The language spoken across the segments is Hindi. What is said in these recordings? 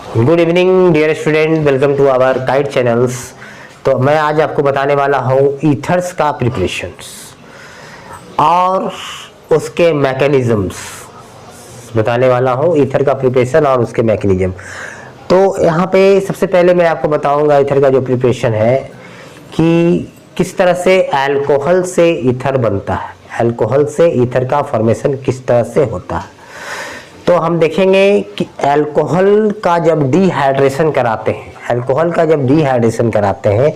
Good evening dear student, welcome to our guide channels. तो मैं आज आपको बताने वाला हूँ ईथर्स का प्रिपरेशंस और उसके मैकेनिज्म्स बताने वाला हूँ। ईथर का प्रिपरेशन और उसके मैकेनिज्म। तो यहाँ पे सबसे पहले मैं आपको बताऊँगा ईथर का जो प्रिपरेशन है कि किस तरह से अल्कोहल से ईथर बनता है, अल्कोहल से ईथर का फॉर्मेशन किस तरह से होता है। तो हम देखेंगे कि अल्कोहल का जब डिहाइड्रेशन कराते हैं, अल्कोहल का जब डिहाइड्रेशन कराते हैं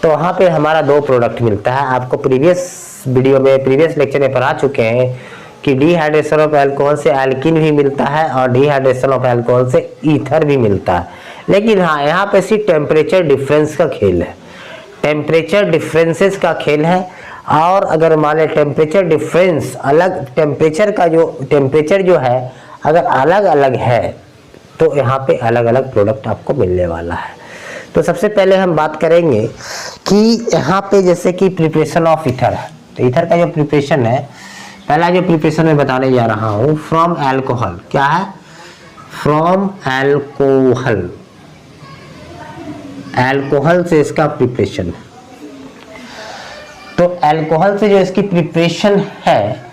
तो वहाँ पे हमारा दो प्रोडक्ट मिलता है। आपको प्रीवियस वीडियो में, प्रीवियस लेक्चर में पढ़ा चुके हैं कि डिहाइड्रेशन ऑफ अल्कोहल से एल्कीन भी मिलता है और डिहाइड्रेशन ऑफ अल्कोहल से ईथर भी मिलता है। लेकिन हाँ, यहाँ पे सिर्फ टेम्परेचर डिफरेंस का खेल है, टेम्परेचर डिफरेंसेस का खेल है। और अगर मान लें टेम्परेचर डिफरेंस अलग, टेम्परेचर जो है अगर अलग अलग है तो यहाँ पे अलग अलग प्रोडक्ट आपको मिलने वाला है। तो सबसे पहले हम बात करेंगे कि यहाँ पे जैसे कि प्रिपरेशन ऑफ ईथर है। तो ईथर का जो प्रिपरेशन है, पहला जो प्रिपरेशन मैं बताने जा रहा हूँ फ्रॉम अल्कोहल। क्या है? फ्रॉम अल्कोहल, अल्कोहल से इसका प्रिपरेशन है। तो अल्कोहल से जो इसकी प्रिपरेशन है,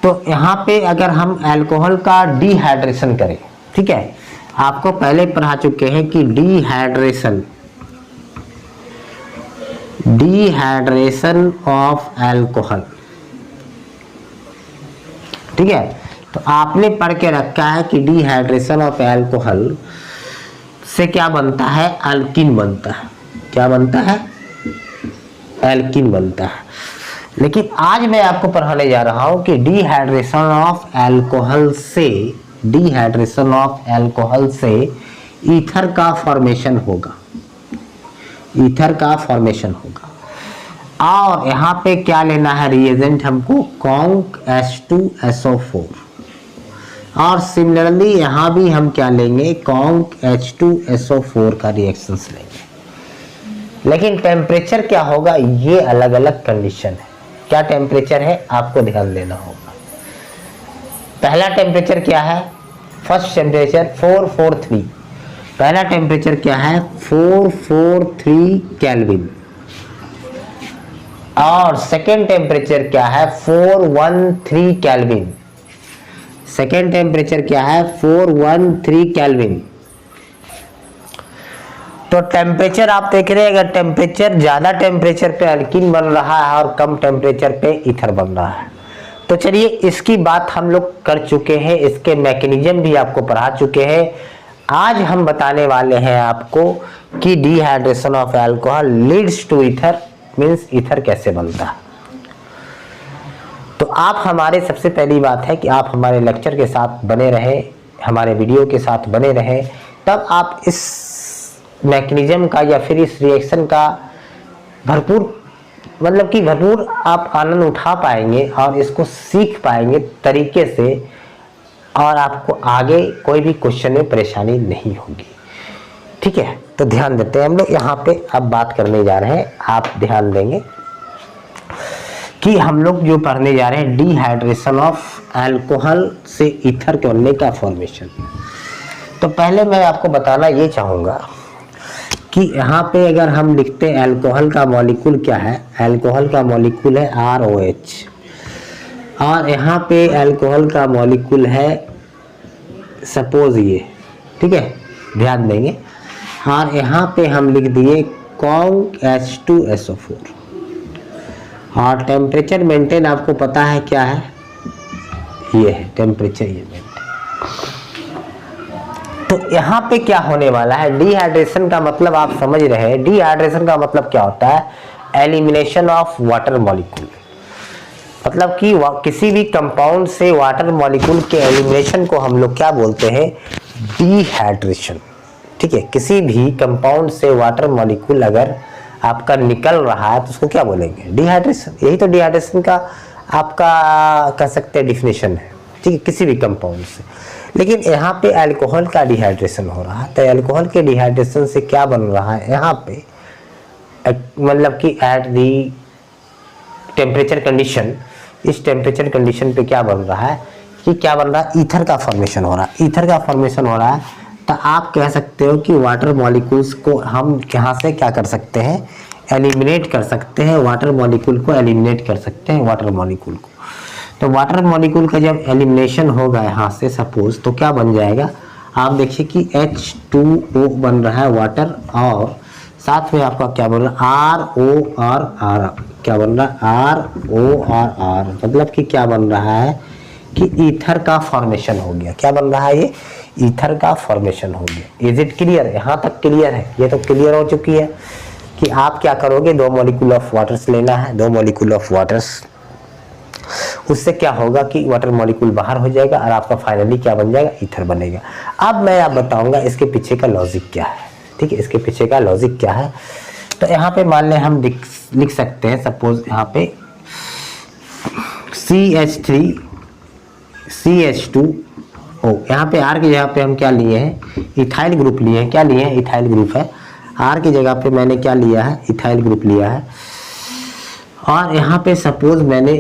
तो यहाँ पे अगर हम अल्कोहल का डिहाइड्रेशन करें, ठीक है, आपको पहले पढ़ा चुके हैं कि डिहाइड्रेशन ऑफ अल्कोहल, ठीक है। तो आपने पढ़ के रखा है कि डिहाइड्रेशन ऑफ अल्कोहल से क्या बनता है? अल्कीन बनता है। क्या बनता है? एल्कीन बनता है। लेकिन आज मैं आपको पढ़ाने जा रहा हूं कि डिहाइड्रेशन ऑफ अल्कोहल से ईथर का फॉर्मेशन होगा, ईथर का फॉर्मेशन होगा। और यहाँ पे क्या लेना है रिएजेंट हमको? Conc H2SO4। और सिमिलरली यहाँ भी हम क्या लेंगे? कॉन्क H2SO4 का रिएक्शंस लेंगे। लेकिन टेम्परेचर क्या होगा? ये अलग अलग कंडीशन है। क्या टेम्परेचर है आपको ध्यान देना होगा। पहला टेम्परेचर क्या है? First temperature 443। पहला टेम्परेचर क्या है? 443 केल्विन। और सेकेंड टेम्परेचर क्या है? 413 केल्विन। सेकेंड टेम्परेचर क्या है? 413 केल्विन। तो टेम्परेचर आप देख रहे हैं, अगर टेम्परेचर ज्यादा टेम्परेचर पे अल्कीन बन रहा है और कम टेम्परेचर पे ईथर बन रहा है। तो चलिए, इसकी बात हम लोग कर चुके हैं, इसके मैकेनिज्म भी आपको पढ़ा चुके हैं। आज हम बताने वाले हैं आपको कि dehydration of alcohol leads to ether, means ether कैसे बनता है। तो आप हमारे, सबसे पहली बात है कि आप हमारे लेक्चर के साथ बने रहें, हमारे वीडियो के साथ बने रहें, तब आप इस मैकेनिज्म का या फिर इस रिएक्शन का भरपूर आप आनंद उठा पाएंगे और इसको सीख पाएंगे तरीके से, और आपको आगे कोई भी क्वेश्चन में परेशानी नहीं होगी, ठीक है। तो ध्यान देते हैं हम लोग यहाँ पे अब बात करने जा रहे हैं। आप ध्यान देंगे कि हम लोग जो पढ़ने जा रहे हैं डिहाइड्रेशन ऑफ अल्कोहल से ईथर के बनने का फॉर्मेशन। तो पहले मैं आपको बताना ये चाहूँगा कि यहाँ पे अगर हम लिखते हैं अल्कोहल का मॉलिक्यूल क्या है? अल्कोहल का मॉलिक्यूल है ROH। और यहाँ पे अल्कोहल का मॉलिक्यूल है सपोज ये, ठीक है, ध्यान देंगे। और यहाँ पे हम लिख दिए कॉन्क H2SO4। और टेम्परेचर मेंटेन आपको पता है क्या है? ये है टेम्परेचर, ये मेंटेन। तो यहाँ पे क्या होने वाला है? डिहाइड्रेशन का मतलब आप समझ रहे हैं। डिहाइड्रेशन का मतलब क्या होता है? Elimination of water molecule. मतलब कि किसी भी कंपाउंड से वाटर मॉलिक्यूल के एलिमिनेशन को हम लोग क्या बोलते हैं? डिहाइड्रेशन, ठीक है। किसी भी कंपाउंड से वाटर मॉलिक्यूल अगर आपका निकल रहा है तो उसको क्या बोलेंगे? डिहाइड्रेशन। यही तो डिहाइड्रेशन का आपका कह सकते हैं डिफिनेशन है, ठीक है, किसी भी कंपाउंड से। लेकिन यहाँ पे अल्कोहल का डिहाइड्रेशन हो रहा है, तो अल्कोहल के डिहाइड्रेशन से क्या बन रहा है यहाँ पे? मतलब कि एट दी टेम्परेचर कंडीशन, इस टेम्परेचर कंडीशन पे क्या बन रहा है कि क्या बन रहा है? ईथर का फॉर्मेशन हो रहा है। ईथर का फॉर्मेशन हो रहा है तो आप कह सकते हो कि वाटर मॉलिक्यूल्स को हम यहाँ से क्या कर सकते हैं, एलिमिनेट कर सकते हैं, वाटर मॉलिक्यूल को एलिमिनेट कर सकते हैं, वाटर मॉलिक्यूल को। तो वाटर मॉलिक्यूल का जब एलिमिनेशन होगा यहाँ से सपोज, तो क्या बन जाएगा, आप देखिए कि H2O बन रहा है वाटर, और साथ में आपका क्या बन रहा है, ROR, क्या बन रहा है, ROR, मतलब कि क्या बन रहा है कि ईथर का फॉर्मेशन हो गया। क्या बन रहा है, ये ईथर का फॉर्मेशन हो गया। Is it clear? यहाँ तक क्लियर है? ये तो क्लियर हो चुकी है कि आप क्या करोगे, 2 मॉलिक्यूल ऑफ वाटर्स लेना है, 2 मॉलिक्यूल ऑफ वाटर्स, उससे क्या होगा कि वाटर मॉलिक्यूल बाहर हो जाएगा और आपका फाइनली क्या बन जाएगा, ईथर बनेगा। अब मैं आप बताऊंगा इसके पीछे का लॉजिक क्या है, ठीक है, इसके पीछे का लॉजिक क्या है। तो यहाँ पे मान लें हम लिख सकते हैं सपोज यहाँ पे CH3 CH2O, यहाँ पे R की जगह पे हम क्या लिए हैं, इथाइल ग्रुप लिए हैं। क्या लिए हैं, इथाइल ग्रुप है। R की जगह पे मैंने क्या लिया है, इथाइल ग्रुप लिया है। और यहाँ पे सपोज मैंने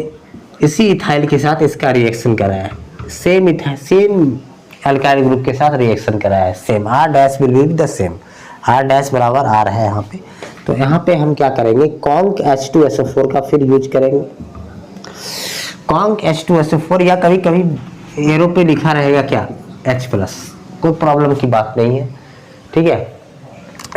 इसी इथाइल के साथ इसका रिएक्शन कराया है, सेम अल्काइल ग्रुप के साथ रिएक्शन कराया है, same R dash will be the same, R dash बराबर R है यहाँ पे। तो यहाँ पे हम क्या करेंगे, कॉन्क H2SO4 का फिर यूज करेंगे। कॉन्क H2SO4 या कभी कभी एरो पे लिखा रहेगा क्या, H+, कोई प्रॉब्लम की बात नहीं है, ठीक है।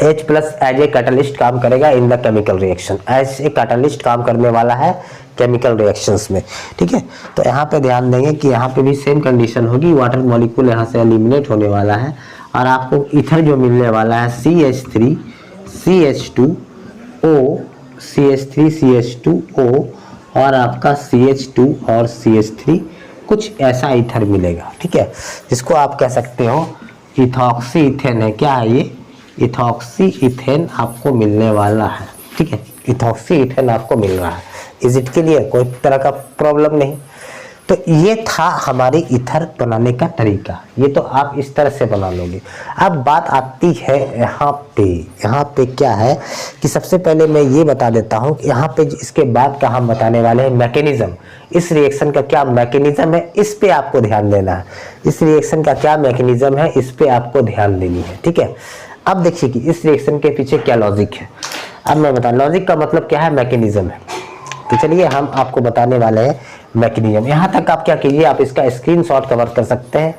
H+ एज ए कैटलिस्ट काम करेगा in the chemical reaction, as a catalyst काम करने वाला है केमिकल रिएक्शंस में, ठीक है। तो यहाँ पे ध्यान देंगे कि यहाँ पे भी सेम कंडीशन होगी, वाटर मॉलिक्यूल यहाँ से एलिमिनेट होने वाला है और आपको ईथर जो मिलने वाला है CH3 CH2O, CH3 CH2O और आपका CH2 और CH3, कुछ ऐसा ईथर मिलेगा, ठीक है, जिसको आप कह सकते हो इथॉक्सी इथेन है। क्या है ये, इथॉक्सी इथेन आपको मिलने वाला है, ठीक है, इथॉक्सी इथेन आपको मिल रहा है। Is it clear? कोई तरह का प्रॉब्लम नहीं। तो ये था हमारी ईथर बनाने का तरीका, ये तो आप इस तरह से बना लोगे। अब बात आती है यहाँ पे क्या है कि सबसे पहले मैं ये बता देता हूँ कि यहाँ पे इसके बाद का हम बताने वाले हैं मैकेनिज्म। इस रिएक्शन का क्या मैकेनिज्म है, इस पे आपको ध्यान देना है। इस रिएक्शन का क्या मैकेनिज्म है, इस पे आपको ध्यान देनी है, ठीक है। अब देखिए कि इस रिएक्शन के पीछे क्या लॉजिक है। अब मैं बता, लॉजिक का मतलब क्या है, मैकेनिज्म है। तो चलिए हम आपको बताने वाले हैं मैकेनिज्म। यहाँ तक आप क्या कीजिए, आप इसका स्क्रीनशॉट कवर कर सकते हैं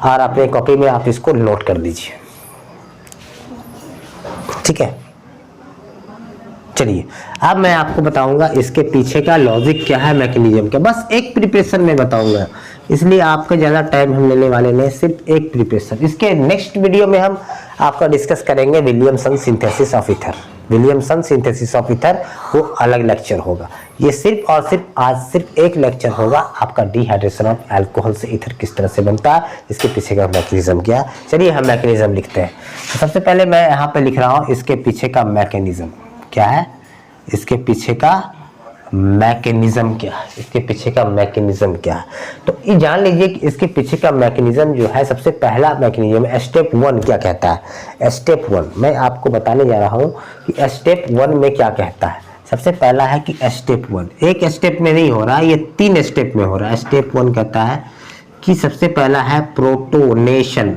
और अपने कॉपी में आप इसको नोट कर दीजिए, ठीक है। चलिए अब मैं आपको बताऊंगा इसके पीछे का लॉजिक क्या है मैकेनिज्म का, बस एक प्रिपरेशन में बताऊंगा, इसलिए आपका ज़्यादा टाइम हम लेने वाले नहीं, सिर्फ एक प्रिपरेशन। इसके नेक्स्ट वीडियो में हम आपका डिस्कस करेंगे Williamson synthesis of ether. Williamson synthesis of ether वो अलग लेक्चर होगा। ये सिर्फ और सिर्फ आज सिर्फ एक लेक्चर होगा आपका डिहाइड्रेशन ऑफ अल्कोहल से ईथर किस तरह से बनता है, इसके पीछे का मैकेनिज्म क्या। चलिए हम मैकेनिज्म लिखते हैं। तो सबसे पहले मैं यहाँ पे लिख रहा हूँ इसके पीछे का मैकेनिज्म क्या है, इसके पीछे का मैकेनिज्म क्या है, इसके पीछे का मैकेनिज्म क्या है। तो ये जान लीजिए कि इसके पीछे का मैकेनिज्म जो है, सबसे पहला मैकेनिज्म स्टेप 1 क्या कहता है। स्टेप 1 मैं आपको बताने जा रहा हूँ कि स्टेप 1 में क्या कहता है। सबसे पहला है कि स्टेप 1 एक स्टेप में नहीं हो रहा, ये 3 स्टेप में हो रहा है। स्टेप 1 कहता है कि सबसे पहला है प्रोटोनेशन।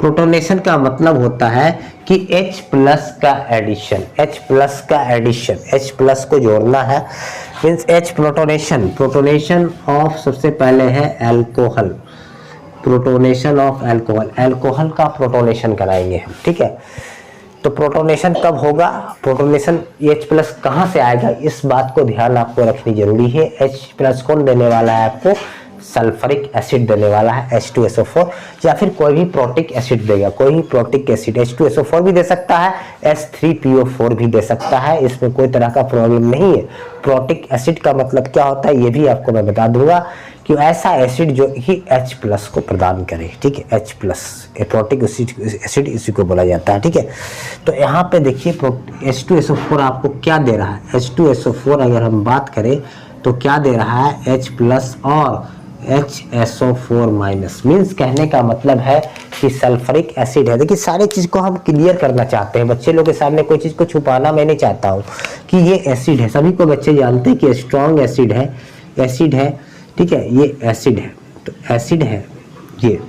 प्रोटोनेशन का मतलब होता है कि H+ का एडिशन, H+ को जोड़ना है, मीन्स H प्रोटोनेशन ऑफ सबसे पहले है अल्कोहल, प्रोटोनेशन ऑफ अल्कोहल का प्रोटोनेशन कराएंगे हम, ठीक है। तो प्रोटोनेशन कब होगा, प्रोटोनेशन H+ कहाँ से आएगा, इस बात को ध्यान आपको रखनी जरूरी है। H+ कौन देने वाला है आपको, सल्फरिक एसिड देने वाला है H2SO4, या फिर कोई भी प्रोटिक एसिड देगा, कोई भी प्रोटिक एसिड H2SO4 भी दे सकता है, H3PO4 भी दे सकता है, इसमें कोई तरह का प्रॉब्लम नहीं है। प्रोटिक एसिड का मतलब क्या होता है ये भी आपको मैं बता दूंगा कि ऐसा एसिड जो कि H+ को प्रदान करे, ठीक है। H+ प्रोटिक एसिड इसी को बोला जाता है, ठीक है। तो यहाँ पे देखिए H2SO4 आपको क्या दे रहा है, H2SO4 अगर हम बात करें तो क्या दे रहा है, H+ और HSO4 माइनस, मीन्स कहने का मतलब है कि सल्फरिक एसिड है। देखिए सारी चीज़ को हम क्लियर करना चाहते हैं, बच्चे लोग के सामने कोई चीज़ को छुपाना मैं नहीं चाहता हूँ कि ये एसिड है। सभी को बच्चे जानते हैं कि स्ट्रॉन्ग एसिड है, ठीक है, ये एसिड है। तो एसिड है, ये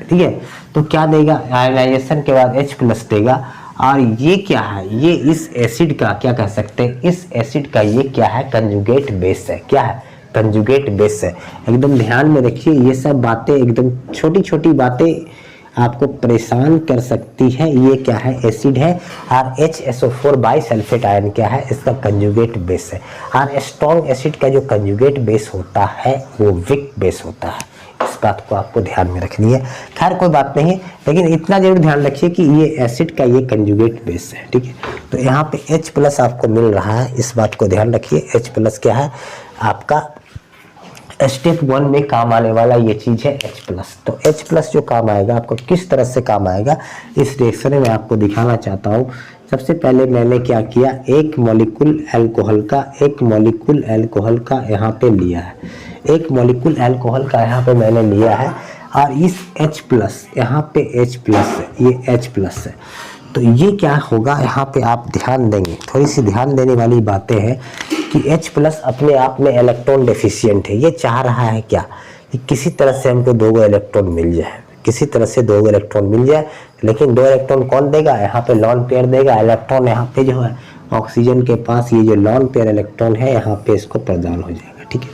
ठीक है। तो क्या देगा, आयनाइजेशन के बाद H प्लस देगा। और ये क्या है, ये इस एसिड का क्या कह सकते हैं, इस एसिड का ये क्या है, कंजुगेट बेस है। क्या है, कंजुगेट बेस है। एकदम ध्यान में रखिए, ये सब बातें एकदम छोटी छोटी बातें आपको परेशान कर सकती है। ये क्या है, एसिड है। और HSO4 बाइसल्फेट आयन क्या है, इसका कंजुगेट बेस है। और स्ट्रॉन्ग एसिड का जो कंजुगेट बेस होता है वो वीक बेस होता है। इस बात को आपको ध्यान में रखनी है। खैर कोई बात नहीं, लेकिन इतना जरूर ध्यान रखिए कि ये एसिड का ये कंजुगेट बेस है। ठीक है, तो यहाँ पे H प्लस आपको मिल रहा है, इस बात को ध्यान रखिए। H प्लस क्या है आपका स्टेप 1 में काम आने वाला ये चीज है H प्लस। तो H प्लस जो काम आएगा आपको किस तरह से काम आएगा, इस रिएक्शन में आपको दिखाना चाहता हूँ। सबसे पहले मैंने क्या किया, एक मॉलिक्यूल अल्कोहल का यहाँ पे लिया है, एक मॉलिक्यूल अल्कोहल का यहाँ पे मैंने लिया है। और इस H प्लस, यहाँ पे H प्लस है, ये H प्लस है। तो ये क्या होगा, यहाँ पे आप ध्यान देंगे, थोड़ी सी ध्यान देने वाली बातें हैं कि H प्लस अपने आप में इलेक्ट्रॉन डेफिशिएंट है। ये चाह रहा है क्या, कि किसी तरह से हमको 2 इलेक्ट्रॉन मिल जाए, किसी तरह से 2 इलेक्ट्रॉन मिल जाए। लेकिन 2 इलेक्ट्रॉन कौन देगा, यहाँ पे लॉन पेयर देगा। इलेक्ट्रॉन यहाँ पे जो है ऑक्सीजन के पास ये जो लॉन पेयर इलेक्ट्रॉन है यहाँ पे इसको प्रदान हो जाएगा। ठीक है,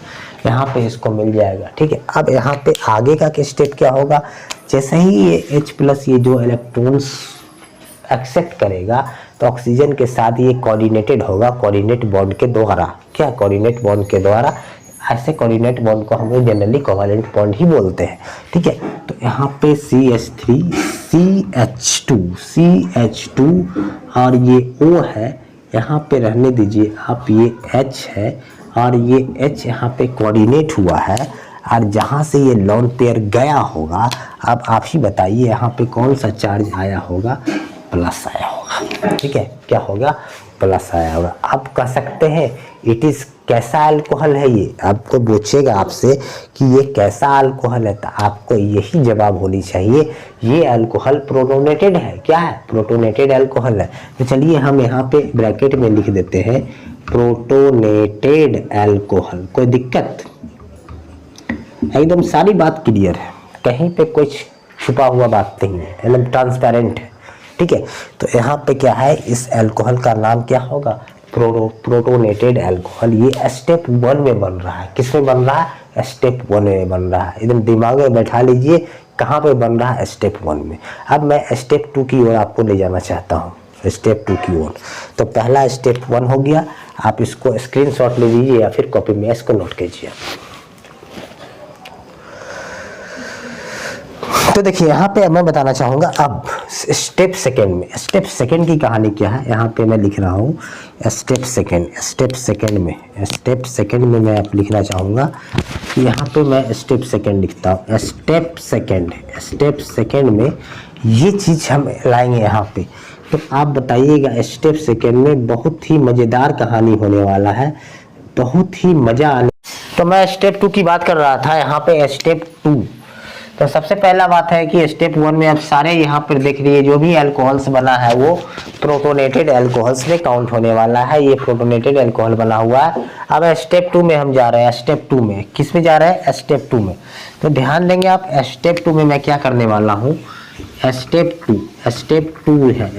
यहाँ पे इसको मिल जाएगा। ठीक है, अब यहाँ पे आगे का स्टेप क्या होगा, जैसे ही ये H प्लस ये जो इलेक्ट्रॉन्स एक्सेप्ट करेगा तो ऑक्सीजन के साथ ये कोऑर्डिनेटेड होगा, कोऑर्डिनेट बॉन्ड के द्वारा। क्या, कोऑर्डिनेट बॉन्ड के द्वारा। ऐसे कोऑर्डिनेट बॉन्ड को हम लोग जनरली कोवैलेंट बॉन्ड ही बोलते हैं। ठीक है, तो यहाँ पे CH3 CH2 और ये O है, यहाँ पे रहने दीजिए आप, ये H है और ये H यहाँ पे कोऑर्डिनेट हुआ है। और जहाँ से ये लॉन पेयर गया होगा, अब आप ही बताइए यहाँ पे कौन सा चार्ज आया होगा, प्लस आया होगा। ठीक है, क्या होगा, प्लस आया होगा। आप कह सकते हैं इट इज कैसा अल्कोहल है ये, आपको पूछेगा आपसे कि ये कैसा अल्कोहल है, तो आपको यही जवाब होनी चाहिए, ये अल्कोहल प्रोटोनेटेड है। क्या है, प्रोटोनेटेड अल्कोहल है। तो चलिए हम यहाँ पे ब्रैकेट में लिख देते हैं प्रोटोनेटेड अल्कोहल। कोई दिक्कत, एकदम सारी बात क्लियर है, कहीं पे कुछ छुपा हुआ बात नहीं है, एकदम ट्रांसपेरेंट है। ठीक है, तो यहाँ पे क्या है, इस अल्कोहल का नाम क्या होगा, प्रोटोनेटेड अल्कोहल। ये स्टेप 1 में बन रहा है। किस में बन रहा है, स्टेप 1 में बन रहा है। एकदम दिमाग में बैठा लीजिए, कहाँ पे बन रहा है, स्टेप 1 में। अब मैं स्टेप 2 की ओर आपको ले जाना चाहता हूँ, स्टेप 2 की ओर। तो पहला स्टेप 1 हो गया, आप इसको स्क्रीनशॉट ले लीजिए या फिर कॉपी में इसको नोट कीजिए। तो देखिए यहाँ पे अब मैं बताना चाहूँगा, अब स्टेप सेकंड में, स्टेप सेकंड की कहानी क्या है, यहाँ पे मैं लिख रहा हूँ स्टेप सेकंड में मैं आप लिखना चाहूँगा कि यहाँ पे मैं स्टेप सेकंड लिखता हूँ। स्टेप सेकंड में ये चीज़ हम लाएंगे यहाँ पे। तो आप बताइएगा, स्टेप सेकंड में बहुत ही मज़ेदार कहानी होने वाला है, बहुत ही मज़ा आने। तो मैं स्टेप 2 की बात कर रहा था, यहाँ पे स्टेप 2। तो सबसे पहला बात है कि स्टेप 1 में अब सारे यहाँ पर देख लीजिए जो भी अल्कोहल्स बना है वो प्रोटोनेटेड अल्कोहल्स में काउंट होने वाला है। ये प्रोटोनेटेड अल्कोहल बना हुआ है। अब स्टेप 2 में हम जा रहे हैं। स्टेप 2 में किस में जा रहे हैं, स्टेप 2 में। तो ध्यान देंगे आप, स्टेप 2 में मैं क्या करने वाला हूँ, स्टेप 2 है।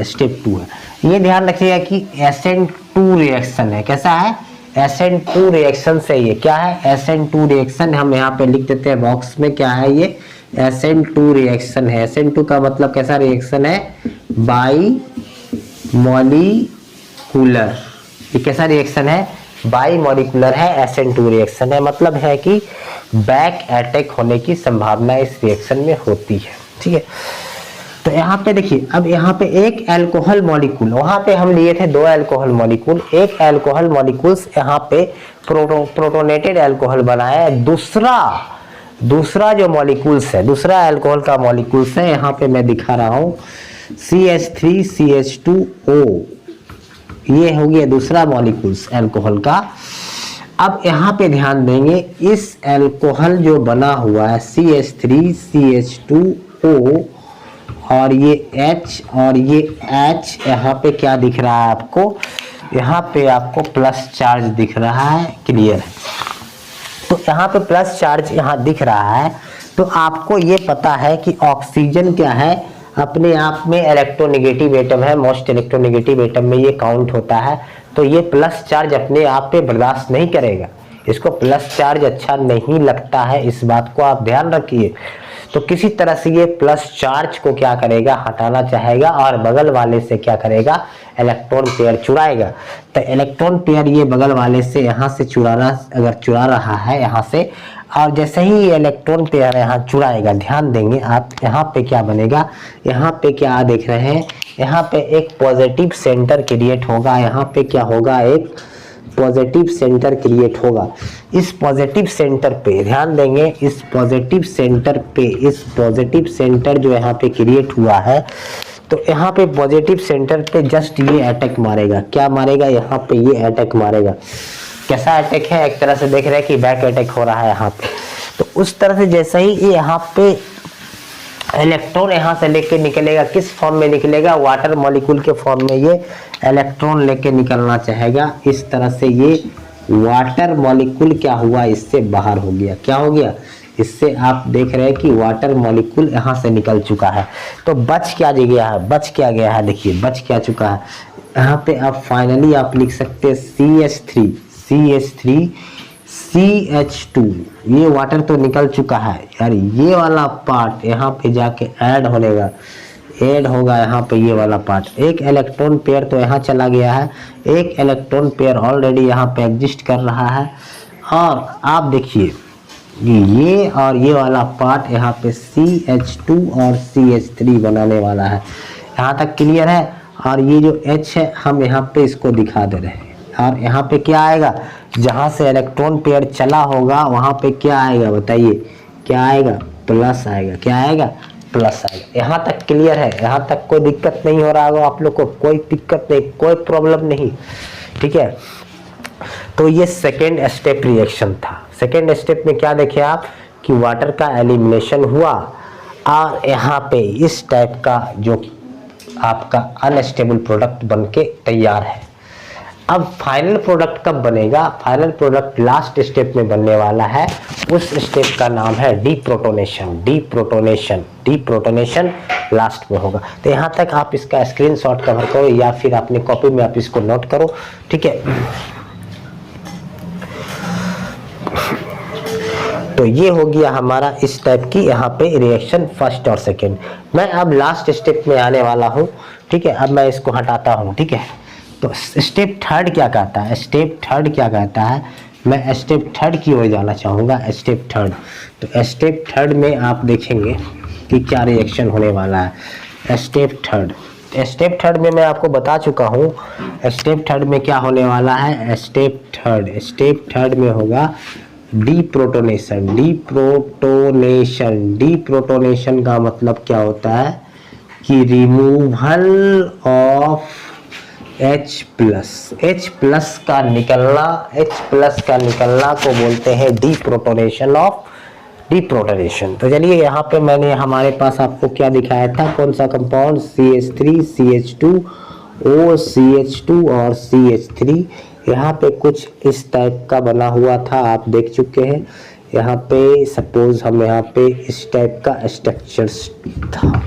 ये ध्यान रखिएगा कि SN2 रिएक्शन है। कैसा है, SN2 रिएक्शन से ये क्या है, SN2 रिएक्शन। हम यहाँ पे लिख देते हैं बॉक्स में, क्या है ये, SN2 रिएक्शन है। SN2 का मतलब कैसा रिएक्शन है, बाई मॉलिक्यूलर। ये कैसा रिएक्शन है, बाई मॉलिक्यूलर है, SN2 रिएक्शन है। मतलब है कि बैक अटैक होने की संभावना इस रिएक्शन में होती है। ठीक है, तो यहाँ पे देखिए, अब यहाँ पे एक अल्कोहल मॉलिक्यूल, वहां पे हम लिए थे 2 अल्कोहल मॉलिक्यूल, एक अल्कोहल मॉलिक्यूल्स यहाँ पे प्रोटोनेटेड अल्कोहल बनाया है। दूसरा जो मॉलिक्यूल्स है, दूसरा अल्कोहल का मॉलिक्यूल्स है, यहाँ पे मैं दिखा रहा हूँ CH3CH2O। ये हो गया दूसरा मॉलिक्यूल्स अल्कोहल का। अब यहाँ पे ध्यान देंगे, इस अल्कोहल जो बना हुआ है CH3CH2O और ये H और ये H, यहाँ पे क्या दिख रहा है आपको, यहाँ पे आपको प्लस चार्ज दिख रहा है। क्लियर है, तो यहाँ पे प्लस चार्ज यहाँ दिख रहा है। तो आपको ये पता है कि ऑक्सीजन क्या है, अपने आप में इलेक्ट्रोनेगेटिव एटम है, मोस्ट इलेक्ट्रोनेगेटिव एटम में ये काउंट होता है। तो ये प्लस चार्ज अपने आप पे बर्दाश्त नहीं करेगा, इसको प्लस चार्ज अच्छा नहीं लगता है, इस बात को आप ध्यान रखिए। तो किसी तरह से ये प्लस चार्ज को क्या करेगा, हटाना चाहेगा और बगल वाले से क्या करेगा, इलेक्ट्रॉन पेयर चुराएगा। तो इलेक्ट्रॉन पेयर ये बगल वाले से यहाँ से चुराना, अगर चुरा रहा है यहाँ से, और जैसे ही ये इलेक्ट्रॉन पेयर यहाँ चुराएगा, ध्यान देंगे आप, यहाँ पे क्या बनेगा, यहाँ पे क्या देख रहे हैं, यहाँ पे एक पॉजिटिव सेंटर क्रिएट होगा, यहाँ पे क्या होगा, एक पॉजिटिव सेंटर क्रिएट होगा। इस पॉजिटिव सेंटर पे ध्यान देंगे, इस पॉजिटिव सेंटर पे, इस पॉजिटिव सेंटर जो यहाँ पे क्रिएट हुआ है, तो यहाँ पे पॉजिटिव सेंटर पे जस्ट ये अटैक मारेगा। क्या मारेगा, यहाँ पे ये अटैक मारेगा। कैसा अटैक है, एक तरह से देख रहे हैं कि बैक अटैक हो रहा है यहाँ पे। तो उस तरह से जैसे ही ये यहाँ पे इलेक्ट्रॉन यहाँ से लेके निकलेगा, किस फॉर्म में निकलेगा, वाटर मॉलिक्यूल के फॉर्म में ये इलेक्ट्रॉन लेके निकलना चाहेगा। इस तरह से ये वाटर मॉलिक्यूल क्या हुआ, इससे बाहर हो गया। क्या हो गया, इससे आप देख रहे हैं कि वाटर मॉलिक्यूल यहाँ से निकल चुका है। तो बच क्या गया है, बच क्या गया है, देखिए बच क्या चुका है। यहाँ पे आप फाइनली आप लिख सकते हैं CH3 CH2, ये वाटर तो निकल चुका है यार, ये वाला पार्ट यहाँ पे जाके ऐड होगा यहाँ पे, ये वाला पार्ट। एक इलेक्ट्रॉन पेयर तो यहाँ चला गया है, एक इलेक्ट्रॉन पेयर ऑलरेडी यहाँ पे एग्जिस्ट कर रहा है। और आप देखिए ये और ये वाला पार्ट यहाँ पे CH2 और CH3 बनाने वाला है। यहाँ तक क्लियर है। और ये जो H है हम यहाँ पे इसको दिखा दे रहे हैं। और यहाँ पे क्या आएगा, जहाँ से इलेक्ट्रॉन पेयर चला होगा वहाँ पे क्या आएगा, बताइए क्या आएगा, प्लस आएगा। क्या आएगा, प्लस आएगा। यहाँ तक क्लियर है, यहाँ तक कोई दिक्कत नहीं हो रहा होगा आप लोग को, कोई दिक्कत नहीं, कोई प्रॉब्लम नहीं, ठीक है। तो ये सेकेंड स्टेप रिएक्शन था। सेकेंड स्टेप में क्या देखे आप कि वाटर का एलिमिनेशन हुआ और यहाँ पे इस टाइप का जो आपका अनस्टेबल प्रोडक्ट बनके तैयार है। अब फाइनल प्रोडक्ट कब बनेगा, फाइनल प्रोडक्ट लास्ट स्टेप में बनने वाला है। उस स्टेप का नाम है डीप्रोटोनेशन लास्ट में होगा। तो यहाँ तक आप इसका स्क्रीनशॉट कवर करो या फिर अपने कॉपी में आप इसको नोट करो, ठीक है। तो ये हो गया हमारा इस टाइप की यहाँ पे रिएक्शन फर्स्ट और सेकेंड। मैं अब लास्ट स्टेप में आने वाला हूँ, ठीक है। अब मैं इसको हटाता हूँ, ठीक है। तो स्टेप थर्ड क्या कहता है, स्टेप थर्ड क्या कहता है, मैं स्टेप थर्ड की ओर जाना चाहूँगा। स्टेप थर्ड, तो स्टेप थर्ड में आप देखेंगे कि क्या रिएक्शन होने वाला है। स्टेप थर्ड में मैं आपको बता चुका हूँ। स्टेप थर्ड में क्या होने वाला है, स्टेप थर्ड में होगा डीप्रोटोनेशन का मतलब क्या होता है कि रिमूवल ऑफ H प्लस का निकलना को बोलते हैं डीप्रोटोनेशन। तो चलिए यहाँ पे मैंने हमारे पास आपको क्या दिखाया था, कौन सा कंपाउंड, CH3 CH2 OCH2 और CH3। यहाँ पे कुछ इस टाइप का बना हुआ था, आप देख चुके हैं। यहाँ पे सपोज हम यहाँ पे इस टाइप का स्ट्रक्चर था।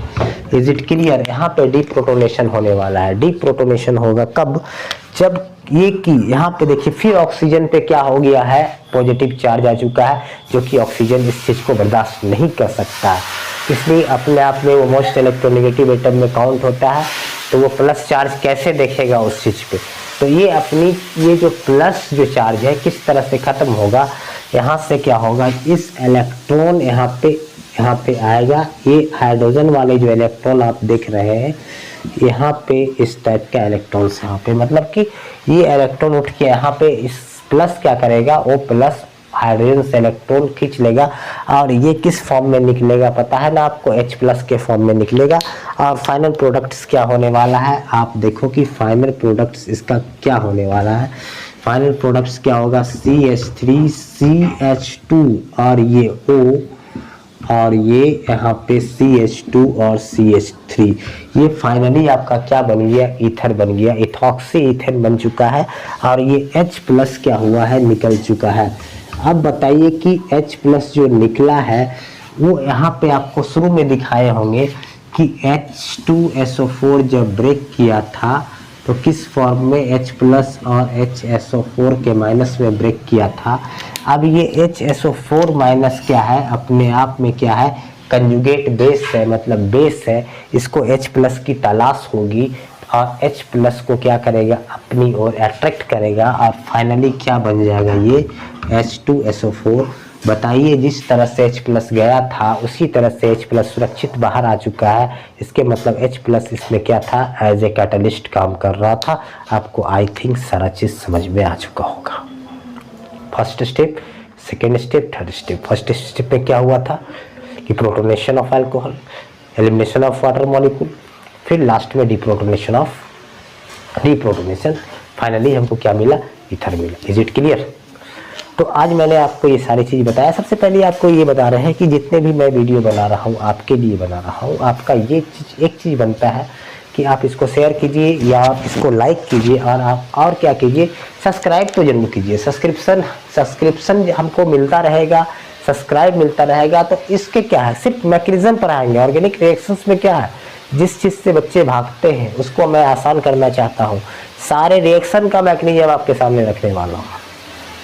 Is it clear. यहाँ पे डीप्रोटोनेशन होने वाला है। डीप्रोटोनेशन होगा कब, जब ये कि यहाँ पे देखिए फिर ऑक्सीजन पे क्या हो गया है, पॉजिटिव चार्ज आ चुका है, जो कि ऑक्सीजन इस चीज को बर्दाश्त नहीं कर सकता है, इसलिए अपने आप में वो मोस्ट इलेक्ट्रोनेगेटिव एटम में काउंट होता है। तो वो प्लस चार्ज कैसे देखेगा उस चीज पे, तो ये अपनी ये जो प्लस जो चार्ज है किस तरह से खत्म होगा, यहाँ से क्या होगा, इस इलेक्ट्रॉन यहाँ पे आएगा। ये हाइड्रोजन वाले जो इलेक्ट्रॉन आप देख रहे हैं यहाँ पे इस टाइप का इलेक्ट्रॉन्स यहाँ पे, मतलब कि ये इलेक्ट्रॉन उठ के यहाँ पे इस प्लस क्या करेगा, वो प्लस हाइड्रोजन से इलेक्ट्रॉन खींच लेगा और ये किस फॉर्म में निकलेगा पता है ना आपको, H प्लस के फॉर्म में निकलेगा। और फाइनल प्रोडक्ट्स क्या होने वाला है, आप देखो कि फाइनल प्रोडक्ट्स इसका क्या होने वाला है। फाइनल प्रोडक्ट्स क्या होगा, CH3 CH2 और ये O और ये यहाँ पे CH2 और CH3, ये फाइनली आपका क्या बन गया, ईथर बन गया, इथॉक्सी ईथर बन चुका है। और ये H प्लस क्या हुआ है, निकल चुका है। अब बताइए कि H प्लस जो निकला है वो यहाँ पे आपको शुरू में दिखाए होंगे कि H2SO4 जब ब्रेक किया था तो किस फॉर्म में H प्लस और HSO4 के माइनस में ब्रेक किया था। अब ये HSO4 माइनस क्या है, अपने आप में क्या है, कंजुगेट बेस है, मतलब बेस है। इसको H प्लस की तलाश होगी और H प्लस को क्या करेगा, अपनी ओर अट्रैक्ट करेगा और फाइनली क्या बन जाएगा, ये H2SO4। बताइए, जिस तरह से H प्लस गया था उसी तरह से H प्लस सुरक्षित बाहर आ चुका है। इसके मतलब H प्लस इसमें क्या था, एज ए कैटलिस्ट काम कर रहा था। आपको आई थिंक सारा चीज़ समझ में आ चुका होगा। First step, second step, third step. First step में क्या हुआ था कि protonation of alcohol, elimination of water molecule, फिर लास्ट में डीप्रोटोनेशन, फाइनली हमको क्या मिला, ईथर मिला। Is it clear? तो आज मैंने आपको ये सारी चीज़ बताया। सबसे पहले आपको ये बता रहे हैं कि जितने भी मैं वीडियो बना रहा हूँ आपके लिए बना रहा हूँ, आपका ये चीज़, एक चीज़ बनता है कि आप इसको शेयर कीजिए या आप इसको लाइक कीजिए और आप और क्या कीजिए, सब्सक्राइब तो जरूर कीजिए। सब्सक्रिप्शन हमको मिलता रहेगा, सब्सक्राइब मिलता रहेगा तो इसके क्या है, सिर्फ मैकेनिज्म पर आएंगे। ऑर्गेनिक रिएक्शंस में क्या है, जिस चीज़ से बच्चे भागते हैं उसको मैं आसान करना चाहता हूँ। सारे रिएक्शन का मैकेनिज्म आपके सामने रखने वाला हूँ,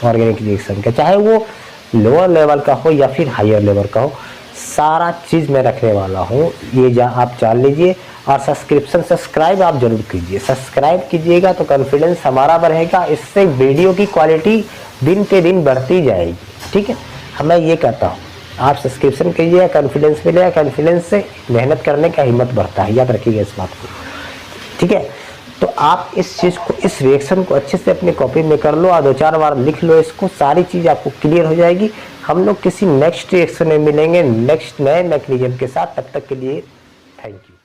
ऑर्गेनिक रिएक्शन का, चाहे वो लोअर लेवल का हो या फिर हायर लेवल का हो, सारा चीज़ मैं रखने वाला हूँ। ये आप जान लीजिए। और सब्सक्राइब आप जरूर कीजिए। सब्सक्राइब कीजिएगा तो कॉन्फिडेंस हमारा बढ़ेगा, इससे वीडियो की क्वालिटी दिन पे दिन बढ़ती जाएगी। ठीक है, मैं ये कहता हूँ, आप सब्सक्रिप्शन कीजिए, कॉन्फिडेंस मिलेगा, कॉन्फिडेंस से मेहनत करने का हिम्मत बढ़ता है, याद रखिएगा इस बात को। ठीक है, तो आप इस चीज़ को, इस रिएक्शन को अच्छे से अपनी कॉपी में कर लो और 2-4 बार लिख लो इसको, सारी चीज़ आपको क्लियर हो जाएगी। हम लोग किसी नेक्स्ट रिएक्शन में मिलेंगे, नेक्स्ट नए मैकेनिज्म के साथ। तब तक के लिए थैंक यू।